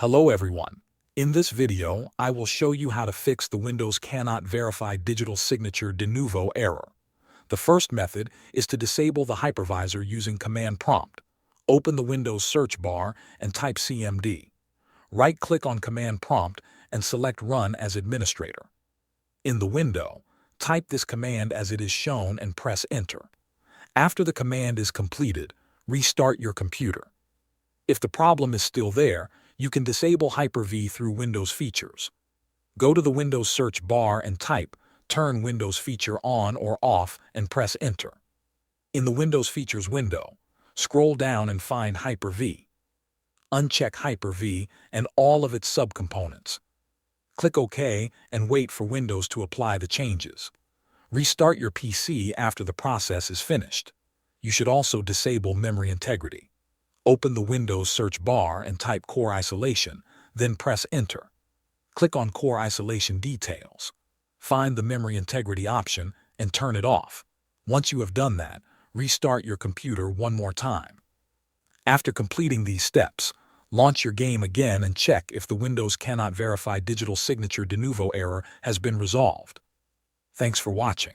Hello everyone. In this video, I will show you how to fix the Windows cannot verify digital signature Denuvo error. The first method is to disable the hypervisor using command prompt. Open the Windows search bar and type CMD. Right-click on command prompt and select Run as administrator. In the window, type this command as it is shown and press Enter. After the command is completed, restart your computer. If the problem is still there, you can disable Hyper-V through Windows Features. Go to the Windows search bar and type Turn Windows Feature on or off and press Enter. In the Windows Features window, scroll down and find Hyper-V. Uncheck Hyper-V and all of its subcomponents. Click OK and wait for Windows to apply the changes. Restart your PC after the process is finished. You should also disable memory integrity. Open the Windows search bar and type Core Isolation, then press Enter. Click on Core Isolation Details. Find the memory integrity option and turn it off. Once you have done that, restart your computer one more time. After completing these steps, launch your game again and check if the Windows cannot verify digital signature Denuvo error has been resolved. Thanks for watching.